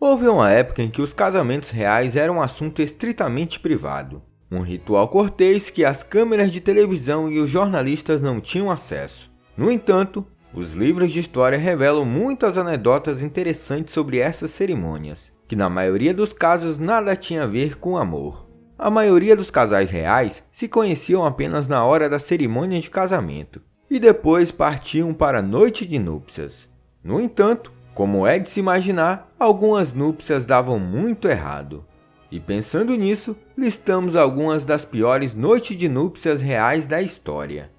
Houve uma época em que os casamentos reais eram um assunto estritamente privado, um ritual cortês que as câmeras de televisão e os jornalistas não tinham acesso. No entanto, os livros de história revelam muitas anedotas interessantes sobre essas cerimônias, que na maioria dos casos nada tinha a ver com amor. A maioria dos casais reais se conheciam apenas na hora da cerimônia de casamento, e depois partiam para a noite de núpcias. No entanto, como é de se imaginar, algumas núpcias davam muito errado. E pensando nisso, listamos algumas das piores noites de núpcias reais da história.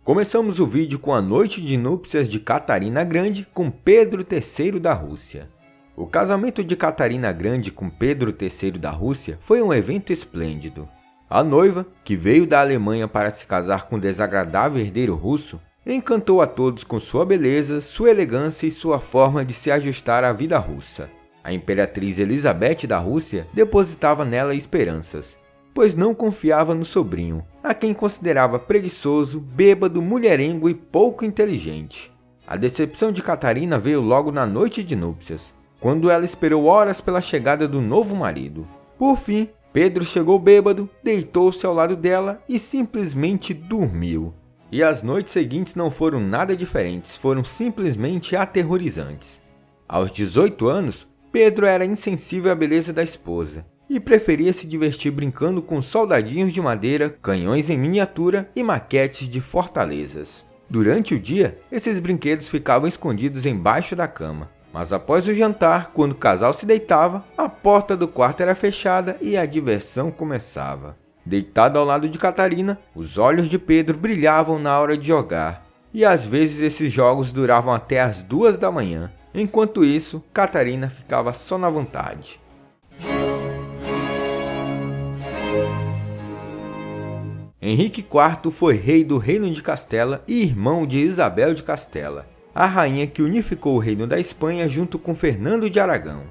Começamos o vídeo com a noite de núpcias de Catarina Grande com Pedro III da Rússia. O casamento de Catarina Grande com Pedro III da Rússia foi um evento esplêndido. A noiva, que veio da Alemanha para se casar com o desagradável herdeiro russo, encantou a todos com sua beleza, sua elegância e sua forma de se ajustar à vida russa. A imperatriz Elizabeth da Rússia depositava nela esperanças, pois não confiava no sobrinho, a quem considerava preguiçoso, bêbado, mulherengo e pouco inteligente. A decepção de Catarina veio logo na noite de núpcias, quando ela esperou horas pela chegada do novo marido. Por fim, Pedro chegou bêbado, deitou-se ao lado dela e simplesmente dormiu. E as noites seguintes não foram nada diferentes, foram simplesmente aterrorizantes. Aos 18 anos, Pedro era insensível à beleza da esposa e preferia se divertir brincando com soldadinhos de madeira, canhões em miniatura e maquetes de fortalezas. Durante o dia, esses brinquedos ficavam escondidos embaixo da cama. Mas após o jantar, quando o casal se deitava, a porta do quarto era fechada e a diversão começava. Deitado ao lado de Catarina, os olhos de Pedro brilhavam na hora de jogar, e às vezes esses jogos duravam até as 2 da manhã. Enquanto isso, Catarina ficava só na vontade. Henrique IV foi rei do Reino de Castela e irmão de Isabel de Castela, a rainha que unificou o reino da Espanha junto com Fernando de Aragão.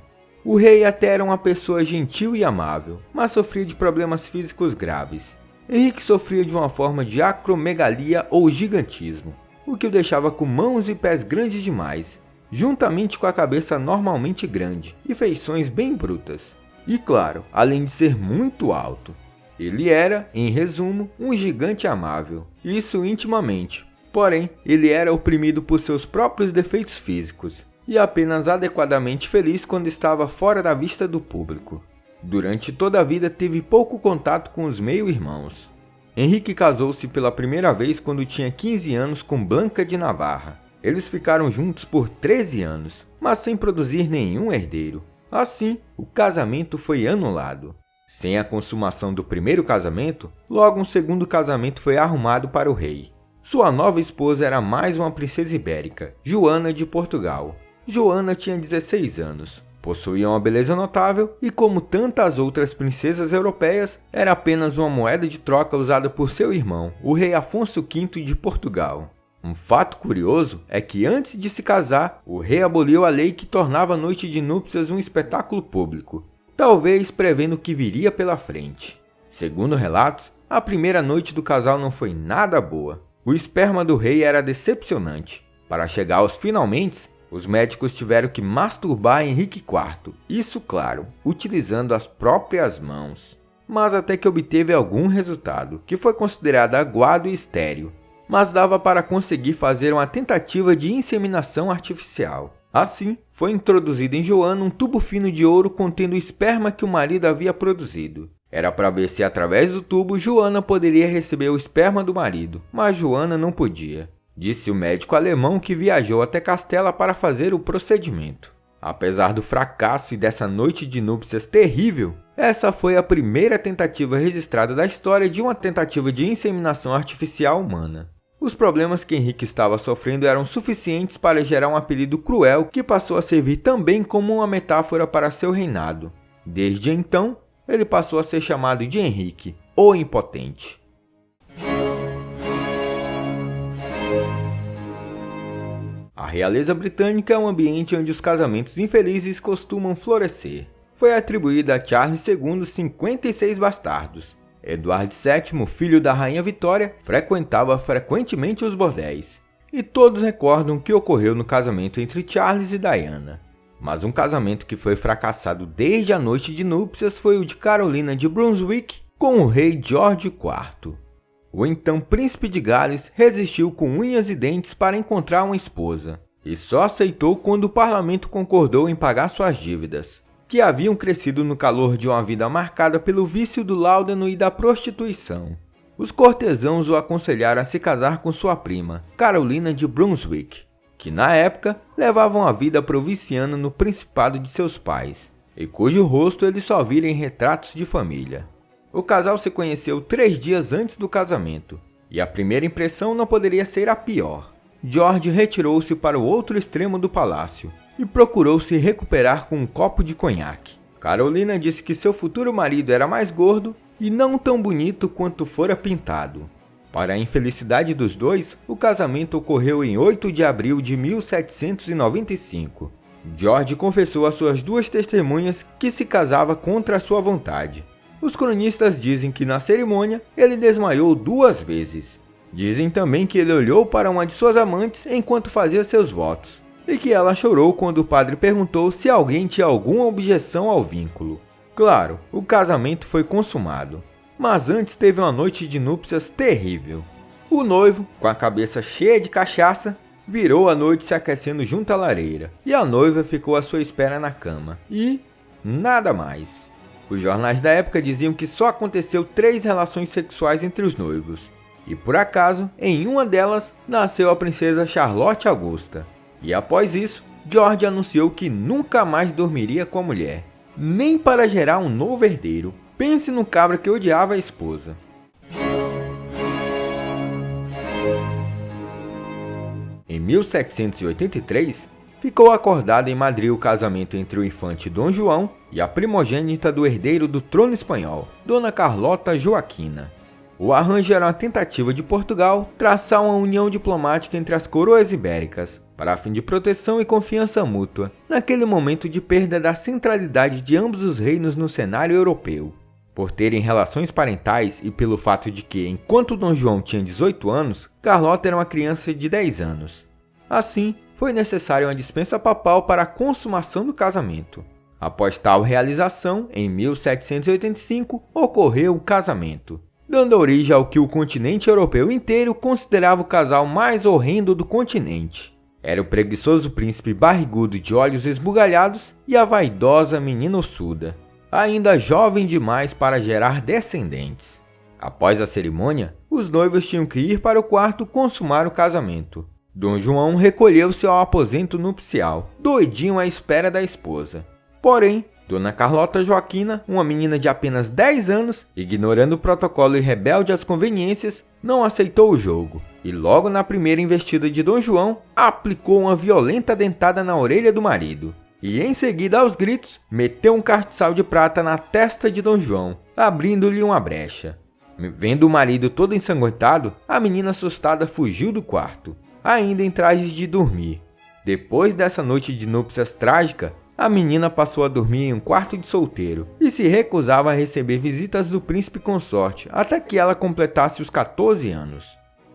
O rei até era uma pessoa gentil e amável, mas sofria de problemas físicos graves. Henrique sofria de uma forma de acromegalia ou gigantismo, o que o deixava com mãos e pés grandes demais, juntamente com a cabeça normalmente grande e feições bem brutas. E claro, além de ser muito alto. Ele era, em resumo, um gigante amável, isso intimamente. Porém, ele era oprimido por seus próprios defeitos físicos e apenas adequadamente feliz quando estava fora da vista do público. Durante toda a vida teve pouco contato com os meio-irmãos. Henrique casou-se pela primeira vez quando tinha 15 anos com Blanca de Navarra. Eles ficaram juntos por 13 anos, mas sem produzir nenhum herdeiro. Assim, o casamento foi anulado. Sem a consumação do primeiro casamento, logo um segundo casamento foi arrumado para o rei. Sua nova esposa era mais uma princesa ibérica, Joana de Portugal. Joana tinha 16 anos, possuía uma beleza notável e, como tantas outras princesas europeias, era apenas uma moeda de troca usada por seu irmão, o rei Afonso V de Portugal. Um fato curioso é que antes de se casar, o rei aboliu a lei que tornava a noite de núpcias um espetáculo público, talvez prevendo o que viria pela frente. Segundo relatos, a primeira noite do casal não foi nada boa. O esperma do rei era decepcionante. Para chegar aos finalmente, os médicos tiveram que masturbar Henrique IV, isso claro, utilizando as próprias mãos. Mas até que obteve algum resultado, que foi considerado aguado e estéril. Mas dava para conseguir fazer uma tentativa de inseminação artificial. Assim, foi introduzido em Joana um tubo fino de ouro contendo o esperma que o marido havia produzido. Era para ver se através do tubo Joana poderia receber o esperma do marido, mas Joana não podia. Disse o médico alemão que viajou até Castela para fazer o procedimento. Apesar do fracasso e dessa noite de núpcias terrível, essa foi a primeira tentativa registrada da história de uma tentativa de inseminação artificial humana. Os problemas que Henrique estava sofrendo eram suficientes para gerar um apelido cruel que passou a servir também como uma metáfora para seu reinado. Desde então, ele passou a ser chamado de Henrique, o Impotente. A realeza britânica é um ambiente onde os casamentos infelizes costumam florescer. Foi atribuída a Charles II 56 bastardos. Eduardo VII, filho da rainha Vitória, frequentava frequentemente os bordéis. e todos recordam o que ocorreu no casamento entre Charles e Diana. Mas um casamento que foi fracassado desde a noite de núpcias foi o de Carolina de Brunswick com o rei George IV. O então príncipe de Gales resistiu com unhas e dentes para encontrar uma esposa, e só aceitou quando o parlamento concordou em pagar suas dívidas, que haviam crescido no calor de uma vida marcada pelo vício do láudano e da prostituição. Os cortesãos o aconselharam a se casar com sua prima, Carolina de Brunswick, que na época levava uma vida provinciana no principado de seus pais, e cujo rosto ele só vira em retratos de família. O casal se conheceu 3 dias antes do casamento, e a primeira impressão não poderia ser a pior. George retirou-se para o outro extremo do palácio e procurou se recuperar com um copo de conhaque. Carolina disse que seu futuro marido era mais gordo e não tão bonito quanto fora pintado. Para a infelicidade dos dois, o casamento ocorreu em 8 de abril de 1795. George confessou às suas 2 testemunhas que se casava contra a sua vontade. Os cronistas dizem que na cerimônia ele desmaiou 2 vezes. Dizem também que ele olhou para uma de suas amantes enquanto fazia seus votos, e que ela chorou quando o padre perguntou se alguém tinha alguma objeção ao vínculo. Claro, o casamento foi consumado, mas antes teve uma noite de núpcias terrível. O noivo, com a cabeça cheia de cachaça, virou a noite se aquecendo junto à lareira, e a noiva ficou à sua espera na cama, e nada mais. Os jornais da época diziam que só aconteceu 3 relações sexuais entre os noivos, e por acaso, em uma delas, nasceu a princesa Charlotte Augusta. E após isso, George anunciou que nunca mais dormiria com a mulher, nem para gerar um novo herdeiro. Pense no cabra que odiava a esposa. Em 1783, ficou acordado em Madrid o casamento entre o infante Dom João e a primogênita do herdeiro do trono espanhol, Dona Carlota Joaquina. O arranjo era uma tentativa de Portugal traçar uma união diplomática entre as coroas ibéricas, para fim de proteção e confiança mútua, naquele momento de perda da centralidade de ambos os reinos no cenário europeu. Por terem relações parentais e pelo fato de que, enquanto Dom João tinha 18 anos, Carlota era uma criança de 10 anos. Assim, foi necessária uma dispensa papal para a consumação do casamento. Após tal realização, em 1785, ocorreu o casamento, dando origem ao que o continente europeu inteiro considerava o casal mais horrendo do continente. Era o preguiçoso príncipe barrigudo de olhos esbugalhados e a vaidosa menina ossuda, ainda jovem demais para gerar descendentes. Após a cerimônia, os noivos tinham que ir para o quarto consumar o casamento. Dom João recolheu-se ao aposento nupcial, doidinho à espera da esposa. Porém, Dona Carlota Joaquina, uma menina de apenas 10 anos, ignorando o protocolo e rebelde às conveniências, não aceitou o jogo, e logo na primeira investida de Dom João, aplicou uma violenta dentada na orelha do marido. E em seguida, aos gritos, meteu um castiçal de prata na testa de Dom João, abrindo-lhe uma brecha. Vendo o marido todo ensanguentado, a menina assustada fugiu do quarto, ainda em trajes de dormir. Depois dessa noite de núpcias trágica, a menina passou a dormir em um quarto de solteiro e se recusava a receber visitas do príncipe consorte até que ela completasse os 14 anos.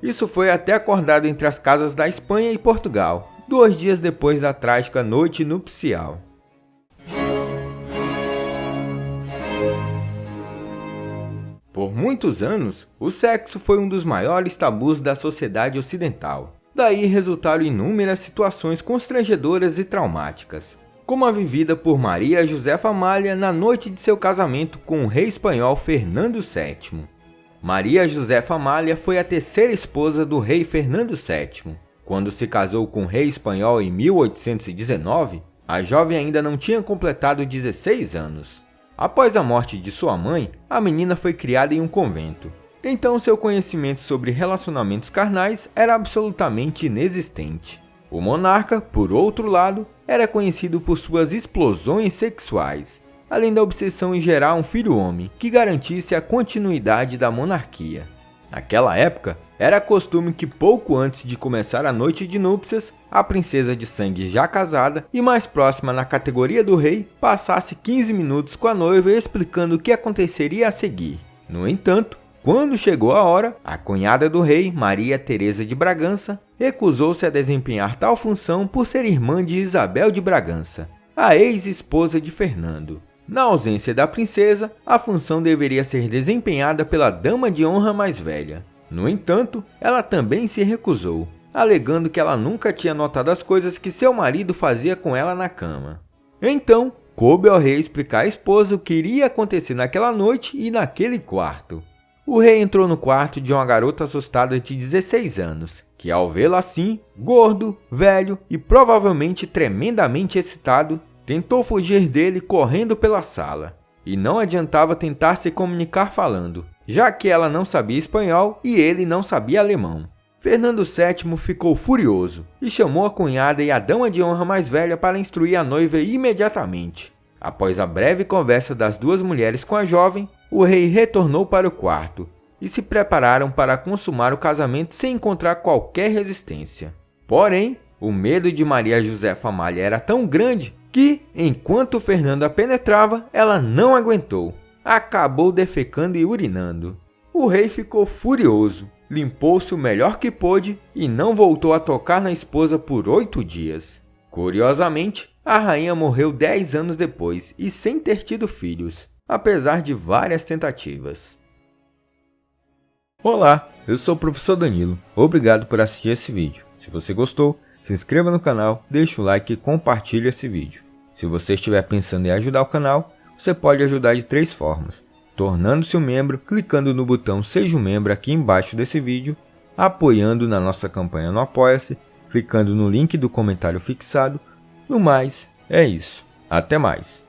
Isso foi até acordado entre as casas da Espanha e Portugal, 2 dias depois da trágica noite nupcial. Por muitos anos, o sexo foi um dos maiores tabus da sociedade ocidental. Daí resultaram inúmeras situações constrangedoras e traumáticas, como a vivida por Maria Josefa Amália na noite de seu casamento com o rei espanhol Fernando VII. Maria Josefa Amália foi a 3ª esposa do rei Fernando VII. Quando se casou com o rei espanhol em 1819, a jovem ainda não tinha completado 16 anos. Após a morte de sua mãe, a menina foi criada em um convento. Então seu conhecimento sobre relacionamentos carnais era absolutamente inexistente. O monarca, por outro lado, era conhecido por suas explosões sexuais, além da obsessão em gerar um filho homem que garantisse a continuidade da monarquia. Naquela época, era costume que pouco antes de começar a noite de núpcias, a princesa de sangue já casada e mais próxima na categoria do rei passasse 15 minutos com a noiva explicando o que aconteceria a seguir. No entanto, Quando chegou a hora, a cunhada do rei, Maria Teresa de Bragança, recusou-se a desempenhar tal função por ser irmã de Isabel de Bragança, a ex-esposa de Fernando. Na ausência da princesa, a função deveria ser desempenhada pela dama de honra mais velha. No entanto, ela também se recusou, alegando que ela nunca tinha notado as coisas que seu marido fazia com ela na cama. Então, coube ao rei explicar à esposa o que iria acontecer naquela noite e naquele quarto. O rei entrou no quarto de uma garota assustada de 16 anos, que ao vê-lo assim, gordo, velho e provavelmente tremendamente excitado, tentou fugir dele correndo pela sala. E não adiantava tentar se comunicar falando, já que ela não sabia espanhol e ele não sabia alemão. Fernando VII ficou furioso e chamou a cunhada e a dama de honra mais velha para instruir a noiva imediatamente. Após a breve conversa das duas mulheres com a jovem, o rei retornou para o quarto e se prepararam para consumar o casamento sem encontrar qualquer resistência. Porém, o medo de Maria Josefa Amália era tão grande que, enquanto Fernando a penetrava, ela não aguentou. Acabou defecando e urinando. O rei ficou furioso, limpou-se o melhor que pôde e não voltou a tocar na esposa por 8 dias. Curiosamente, a rainha morreu 10 anos depois e sem ter tido filhos, apesar de várias tentativas. Olá, eu sou o professor Danilo. Obrigado por assistir esse vídeo. Se você gostou, se inscreva no canal, deixe o like e compartilhe esse vídeo. Se você estiver pensando em ajudar o canal, você pode ajudar de 3 formas: tornando-se um membro, clicando no botão Seja um Membro aqui embaixo desse vídeo, apoiando na nossa campanha no Apoia-se, clicando no link do comentário fixado. No mais, é isso. Até mais!